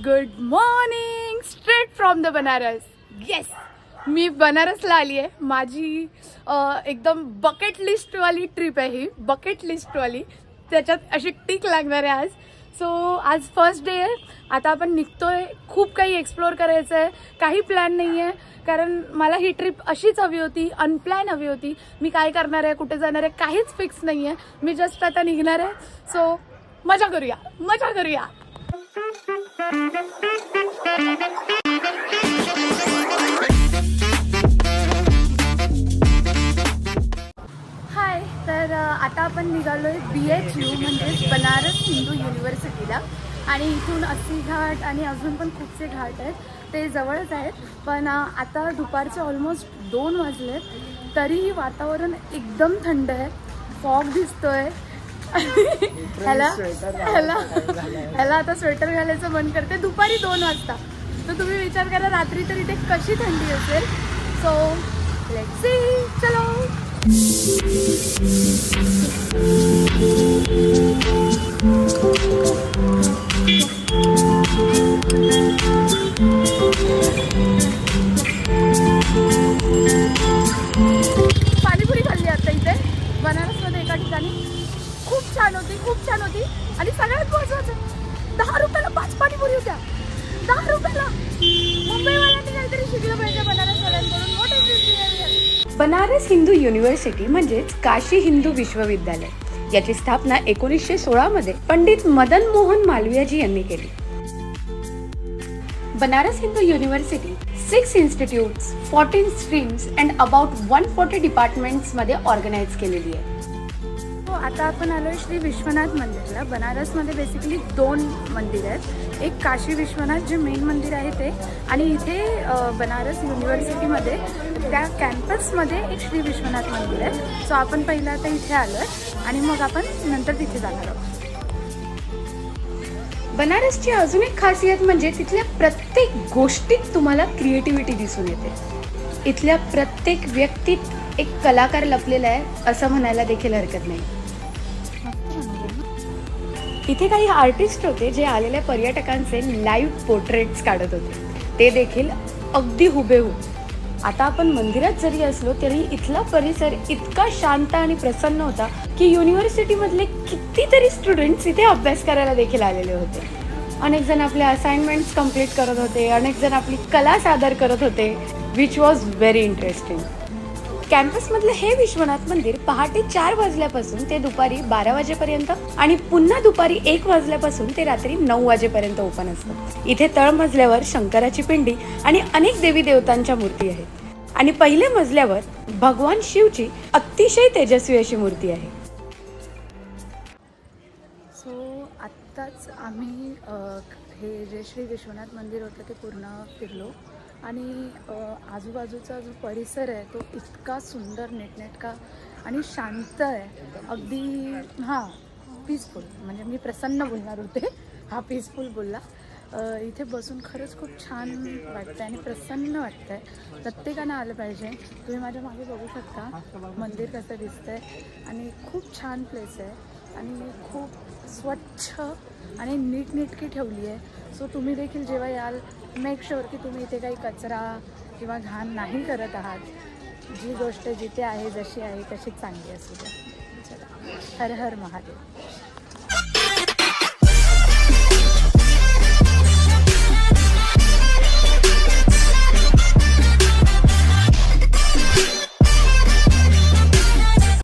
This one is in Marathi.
Good morning straight from the Banaras. Yes, मी बनारसला आली आहे. माझी एकदम बकेट लिस्टवाली ट्रिप आहे ही. बकेट लिस्टवाली, त्याच्यात अशी टिक लागणार आहे आज. सो आज फर्स्ट डे आहे. आता आपण निघतोय. खूप काही एक्सप्लोर करायचं आहे. काही प्लॅन नाही आहे, कारण मला ही ट्रिप अशीच हवी होती, अनप्लॅन हवी होती. मी काय करणार आहे, कुठे जाणार आहे, काहीच फिक्स नाही आहे. मी जस्ट आता निघणार आहे. सो मजा करूया, मजा करूया. हाय, तर आता आपण निघालोय BHU म्हणजेच बनारस हिंदू युनिव्हर्सिटीला. आणि इथून अस्सी घाट आणि अजून पण खूपसे घाट आहेत, ते जवळच आहेत. पण आता दुपारचे ऑलमोस्ट 2 वाजलेत, तरीही वातावरण एकदम थंड आहे. फॉग दिसतोय. ह्याला आता स्वेटर घालायचं मन करते दुपारी 2 वाजता. तर तुम्ही विचार करा रात्री तरी ते कशी थंडी असेल. So let's see. चलो. पाणीपुरी खाल्ली आता इथे बनारसमध्ये एका ठिकाणी. खूप छान होती, खूप छान होती. आणि सगळ्यात महत्त्वाचं, 10 रुपयाला 5 पाणीपुरी होत्या. 10 रुपयाला. मुंबईवाल्यांनी काहीतरी शिकलं पाहिजे बनारसवाल्यांकडून. What is this behaviour? Banaras Hindu university म्हणजेच काशी हिंदू विश्वविद्यालय, याची स्थापना 1916 मध्ये पंडित मदन मोहन मालवीयजी यांनी केली. Banaras Hindu university 6 institutes, 14 streams and about 140 departments मध्ये ऑर्गनाइज केलेली आहे. आता आपण आलोय श्री विश्वनाथ मंदिरला. बनारसमध्ये बेसिकली 2 मंदिर आहेत. एक काशी विश्वनाथ जे मेन मंदिर आहे ते, आणि इथे बनारस युनिव्हर्सिटीमध्ये त्या कॅम्पसमध्ये एक श्री विश्वनाथ मंदिर आहे. सो आपण पहिला आता इथे आलोय आणि मग आपण नंतर तिथे जाणार आहोत. बनारसची अजून एक खासियत म्हणजे तिथल्या प्रत्येक गोष्टीत तुम्हाला क्रिएटिव्हिटी दिसून येते. इथल्या प्रत्येक व्यक्तीत एक कलाकार लपलेला आहे असं म्हणायला देखील हरकत नाही. इथे काही आर्टिस्ट होते जे आलेल्या पर्यटकांचे लाईव्ह पोर्ट्रेट्स काढत होते, ते देखील अगदी हुबेहूब. आता आपण मंदिरात जरी असलो तरी इथला परिसर इतका शांत आणि प्रसन्न होता की युनिव्हर्सिटीमधले कितीतरी स्टुडंट्स इथे अभ्यास करायला देखील आलेले होते. अनेक जण आपले असाइनमेंट्स कंप्लीट करत होते, अनेक जण आपली कला सादर करत होते, विच वॉज व्हेरी इंटरेस्टिंग. कॅम्पसमधलं हे विश्वनाथ मंदिर पहाटे 4 वाजल्यापासून ते दुपारी 12 वाजेपर्यंत आणि पुन्हा दुपारी 1 वाजल्यापासून ते रात्री 9 वाजेपर्यंत ओपन असतं. इथे तळमजल्यावर शंकराची पिंडी आणि अनेक देवी देवतांच्या मूर्ती आहेत. आणि पहिल्या मजल्यावर भगवान शिवची अतिशय तेजस्वी अशी मूर्ती आहे. सो आत्ताच आम्ही हे जे श्री विश्वनाथ मंदिर होतं ते पूर्ण फिरलो. आणि आजूबाजूचा जो परिसर आहे तो इतका सुंदर, नीटनेटका आणि शांत आहे. अगदी पीसफुल. म्हणजे मी प्रसन्न बोलणार होते, हा पीसफुल बोलला. इथे बसून खरंच खूप छान वाटतं आणि प्रसन्न वाटतं आहे. प्रत्येकानं आलं पाहिजे. तुम्ही माझ्या मागे बघू शकता मंदिर कसं दिसतं आहे. आणि खूप छान प्लेस आहे आणि खूप स्वच्छ आणि नीटनेटकी ठेवली आहे. सो तुम्ही देखील जेव्हा याल, मेक शुअर की तुम्ही इथे काही कचरा किंवा घाण नाही करत आहात. जी गोष्ट जिथे आहे, जशी आहे तशीच चांगली असू द्या. चला, हर हर महादेव.